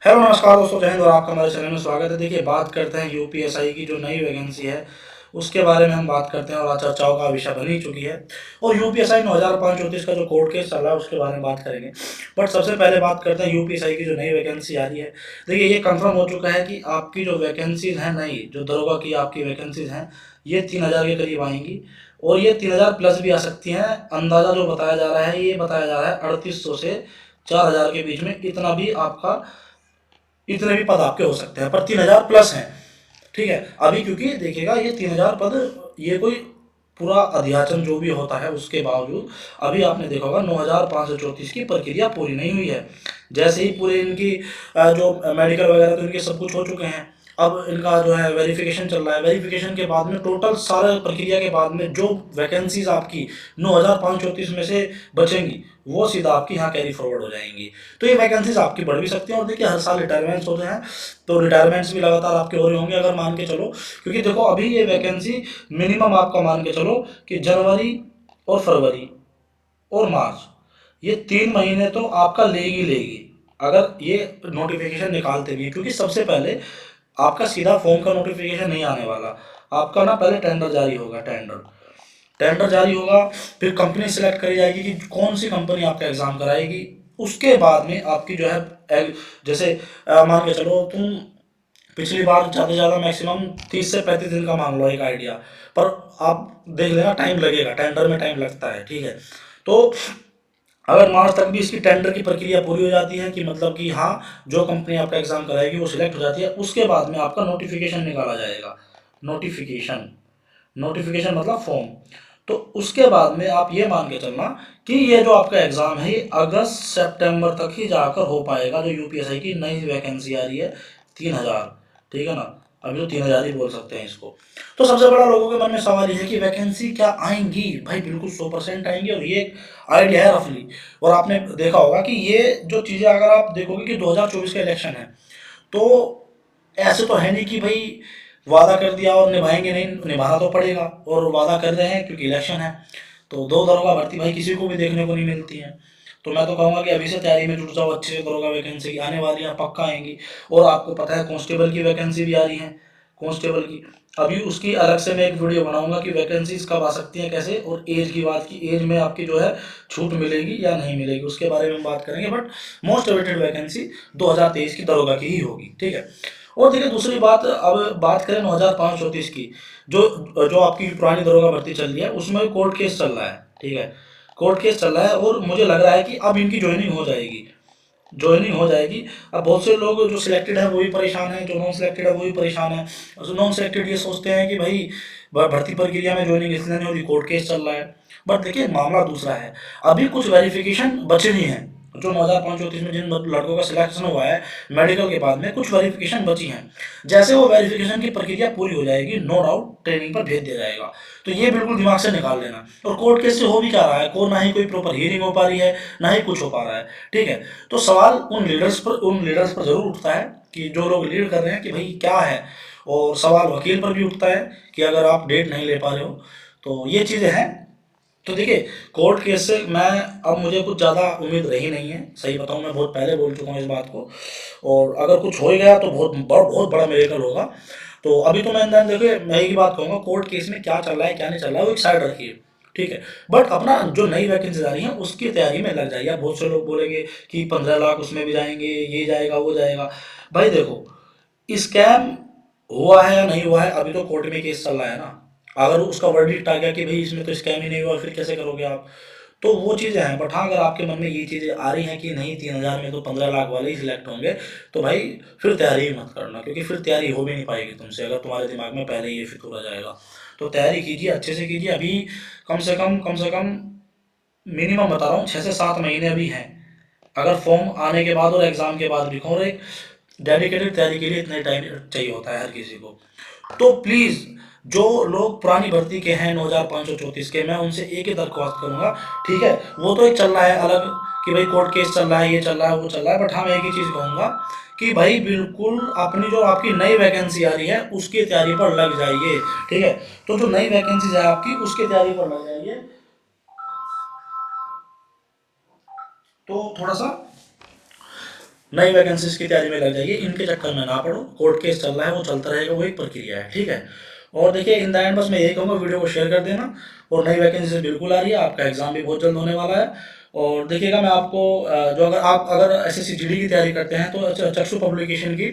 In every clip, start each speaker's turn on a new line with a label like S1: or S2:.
S1: Hello नमस्कार दोस्तों, जय हिंद और आपका हमारे चैनल में स्वागत है। देखिए, बात करते हैं यूपीएसआई की जो नई वैकेंसी है उसके बारे में हम बात करते हैं और आज चर्चाओं का विषय बन ही चुकी है। और यूपीएसआई 9534 का जो कोर्ट केस चल रहा है उसके बारे में बात करेंगे। बट सबसे पहले बात करते हैं यूपीएसआई की जो नई वैकेंसी आ रही है। देखिए, ये कंफर्म हो चुका है कि आपकी जो वैकेंसीज हैं, नई जो दरोगा की आपकी वैकेंसीज हैं, ये 3000 के करीब आएंगी और ये 3000 प्लस भी आ सकती हैं। अंदाज़ा जो बताया जा रहा है, ये बताया जा रहा है 3800 से 4000 के बीच में इतना भी आपका, इतने भी पद आपके हो सकते हैं, पर 3000 प्लस हैं। ठीक है, अभी क्योंकि देखिएगा ये 3000 पद, ये कोई पूरा अध्याचन जो भी होता है उसके बावजूद अभी आपने देखा होगा 9534 की प्रक्रिया पूरी नहीं हुई है। जैसे ही पूरे इनकी जो मेडिकल वगैरह तो इनके सब कुछ हो चुके हैं, अब इनका जो है वेरिफिकेशन चल रहा है। वेरिफिकेशन के बाद में टोटल सारे प्रक्रिया के बाद में जो वैकेंसीज आपकी 9534 में से बचेंगी वो सीधा आपकी यहाँ कैरी फॉरवर्ड हो जाएंगी। तो ये वैकेंसीज आपकी बढ़ भी सकती हैं। और देखिए, हर साल रिटायरमेंट्स होते हैं, तो रिटायरमेंट्स भी लगातार आपके हो रहे होंगे अगर मान के चलो। क्योंकि देखो, अभी ये वैकेंसी मिनिमम आपका मान के चलो कि जनवरी और फरवरी और मार्च, ये 3 महीने तो आपका लेगी लेगी अगर ये नोटिफिकेशन निकालते भी हैं। क्योंकि सबसे पहले आपका सीधा फॉर्म का नोटिफिकेशन नहीं आने वाला, आपका ना पहले टेंडर जारी होगा। टेंडर टेंडर जारी होगा, फिर कंपनी सिलेक्ट करी जाएगी कि कौन सी कंपनी आपका एग्ज़ाम कराएगी। उसके बाद में आपकी जो है जैसे मान के चलो तुम पिछली बार ज़्यादा से ज़्यादा मैक्सिमम 30 से 35 दिन का मान लो एक आइडिया, पर आप देख लेना टाइम लगेगा, टेंडर में टाइम लगता है। ठीक है, तो अगर मार्च तक भी इसकी टेंडर की प्रक्रिया पूरी हो जाती है कि मतलब कि हाँ, जो कंपनी आपका एग्ज़ाम कराएगी वो सिलेक्ट हो जाती है, उसके बाद में आपका नोटिफिकेशन निकाला जाएगा। नोटिफिकेशन नोटिफिकेशन मतलब फॉर्म। तो उसके बाद में आप ये मान के चलना कि ये जो आपका एग्ज़ाम है ये अगस्त सितंबर तक ही जाकर हो पाएगा। जो यूपीएसआई की नई वैकेंसी आ रही है 3000, ठीक है ना, अभी तो 3000 ही बोल सकते हैं इसको। तो सबसे बड़ा लोगों के मन में सवाल ये है कि वैकेंसी क्या आएंगी। भाई बिल्कुल 100% आएंगी, और ये आइडिया है रफली। और आपने देखा होगा कि ये जो चीज़ें अगर आप देखोगे कि 2024 का इलेक्शन है, तो ऐसे तो है नहीं कि भाई वादा कर दिया और निभाएंगे नहीं, निभाना तो पड़ेगा। और वादा कर रहे हैं क्योंकि इलेक्शन है, तो दो दरोगा भर्ती भाई किसी को भी देखने को नहीं मिलती है। तो मैं तो कहूँगा कि अभी से तैयारी में जुट जाओ, अच्छे से दरोगा वैकेंसी आने वाली है, पक्का आएंगी। और आपको पता है कांस्टेबल की वैकेंसी भी आ रही है, कांस्टेबल की। अभी उसकी अलग से मैं एक वीडियो बनाऊंगा कि वैकेंसीज कब आ सकती हैं, कैसे, और एज की बात की, एज में आपकी जो है छूट मिलेगी या नहीं मिलेगी उसके बारे में हम बात करेंगे। बट मोस्ट अवेटेड वैकेंसी 2023 की दरोगा की ही होगी। ठीक है, और देखिए दूसरी बात, अब बात करें 9534 की, जो जो आपकी पुरानी दरोगा भर्ती चल रही है उसमें कोर्ट केस चल रहा है। ठीक है, कोर्ट केस चल रहा है और मुझे लग रहा है कि अब इनकी ज्वाइनिंग हो जाएगी, ज्वाइनिंग हो जाएगी। अब बहुत से लोग जो सिलेक्टेड है वो भी परेशान है, जो नॉन सिलेक्टेड है वो भी परेशान है। जो नॉन सिलेक्टेड ये सोचते हैं कि भाई भर्ती प्रक्रिया में ज्वाइनिंग इसलिए नहीं हो रही, कोर्ट केस चल रहा है। बट देखिए, मामला दूसरा है, अभी कुछ वेरिफिकेशन बचे ही हैं। जो 9534 में जिन लड़कों का सिलेक्शन हुआ है मेडिकल के बाद में, कुछ वेरिफिकेशन बची हैं। जैसे वो वेरिफिकेशन की प्रक्रिया पूरी हो जाएगी, नो डाउट ट्रेनिंग पर भेज दिया जाएगा। तो ये बिल्कुल दिमाग से निकाल लेना। और कोर्ट केस से हो भी क्या रहा है, को ना ही कोई प्रॉपर हियरिंग हो पा रही है, ना ही कुछ हो पा रहा है। ठीक है, तो सवाल उन लीडर्स पर जरूर उठता है कि जो लोग लीड कर रहे हैं कि भाई क्या है। और सवाल वकील पर भी उठता है कि अगर आप डेट नहीं ले पा रहे हो, तो ये चीज़ें हैं। तो देखिए, कोर्ट केस से मैं, अब मुझे कुछ ज़्यादा उम्मीद रही नहीं है, सही बताऊं, मैं बहुत पहले बोल चुका हूँ इस बात को। और अगर कुछ हो ही गया तो बहुत बड़ा मेरेकल होगा। तो अभी तो मैं देखिए, मैं एक ही बात कहूँगा, कोर्ट केस में क्या चल रहा है क्या नहीं चल रहा है वो एक साइड रखिए। ठीक है, बट अपना जो नई वैकेंसी आ रही है उसकी तैयारी में लग जाइए। बहुत से लोग बोलेंगे कि 15 लाख उसमें भी जाएंगे, ये जाएगा वो जाएगा। भाई देखो, स्कैम हुआ है या नहीं हुआ है, अभी तो कोर्ट में केस चल रहा है ना। अगर उसका वर्डिक्ट आ गया कि भाई इसमें तो स्कैम ही नहीं हुआ, फिर कैसे करोगे आप। तो वो चीज़ें हैं। बट हाँ, अगर आपके मन में ये चीज़ें आ रही हैं कि नहीं 3000 में तो 15 लाख वाले ही सिलेक्ट होंगे, तो भाई फिर तैयारी ही मत करना, क्योंकि फिर तैयारी हो भी नहीं पाएगी तुमसे अगर तुम्हारे दिमाग में पहले ये फिक्र हो जाएगा। तो तैयारी कीजिए, अच्छे से कीजिए। अभी कम से कम मिनिमम बता रहा हूँ 6 से 7 महीने अभी हैं। अगर फॉर्म आने के बाद और एग्ज़ाम के बाद भी, और एक डेडिकेटेड तैयारी के लिए इतना टाइम चाहिए होता है हर किसी को। तो प्लीज़, जो लोग पुरानी भर्ती के हैं 9534 के, मैं उनसे एक ही दरख्वास्त करूंगा। ठीक है, वो तो एक चल रहा है अलग कि भाई कोर्ट केस चल रहा है, ये चल रहा है वो चल रहा है, बट हाँ मैं एक ही चीज़ कहूँगा कि भाई बिल्कुल अपनी जो आपकी नई वैकेंसी आ रही है उसकी तैयारी पर लग जाइए। ठीक है, तो जो नई वैकेंसी है आपकी उसकी तैयारी पर लग जाइए। तो थोड़ा सा नई वैकेंसीज की तैयारी में लग जाइए, इनके चक्कर में ना पड़ो। कोर्ट केस चल रहा है, वो चलता रहेगा, वो एक प्रक्रिया है, ठीक है। और देखिए इन द एंड बस मैं यही कहूँगा, वीडियो को शेयर कर देना। और नई वैकेंसी बिल्कुल आ रही है, आपका एग्जाम भी बहुत जल्द होने वाला है। और देखिएगा मैं आपको जो अगर एसएससी जीडी की तैयारी करते हैं तो चक्षु पब्लिकेशन की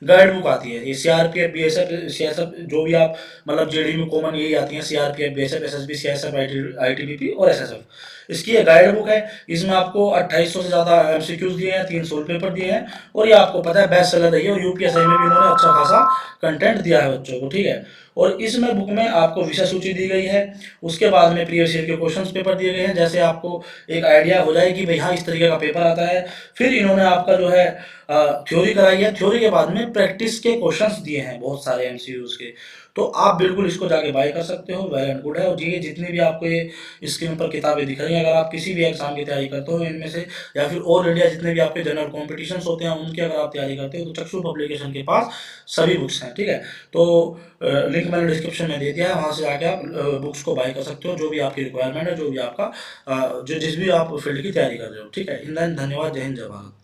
S1: गाइड बुक आती है। ये सीआरपीएफ बीएसएफ सीएसएफ जो भी आप मतलब जीडी में कॉमन यही आती है, CRPF BSF SSB CSF ITBP और एसएसएफ। इसकी ये गाइड बुक है। इसमें आपको 2800 से ज़्यादा एमसीक्यूज दिए हैं, 3 सोल पेपर दिए हैं। और ये आपको पता है बेस्ट सेलर रही है, और यूपीएसआई में भी इन्होंने अच्छा खासा कंटेंट दिया है बच्चों को, ठीक है। और इसमें बुक में आपको विषय सूची दी गई है। उसके बाद में प्रीवियस ईयर के क्वेश्चंस पेपर दिए गए हैं, जैसे आपको एक आइडिया हो जाए कि भाई हाँ इस तरीके का पेपर आता है। फिर इन्होंने आपका जो है थ्योरी कराई है, थ्योरी के बाद में प्रैक्टिस के क्वेश्चंस दिए हैं बहुत सारे एमसीक्यूज के। तो आप बिल्कुल इसको जाके बाय कर सकते हो, वेल एंड गुड है। और ये जितनी भी आपको ये स्क्रीन पर किताबें दिख रही हैं, अगर आप किसी भी एग्जाम की तैयारी करते हो इनमें से, या फिर ऑल इंडिया जितने भी आपके जनरल कॉम्पिटिशन्स होते हैं उनकी अगर आप तैयारी करते हो, तो चक्षु पब्लिकेशन के पास सभी बुक्स हैं, ठीक है। तो लिंक मैंने डिस्क्रिप्शन में दे दिया है, वहाँ से जाके आप बुक्स को बाय कर सकते हो, जो भी आपकी रिक्वायरमेंट है, जो भी आपका जो जिस भी आप फील्ड की तैयारी कर रहे हो, ठीक है। इन धन्यवाद। जय हिंद, जय भारत।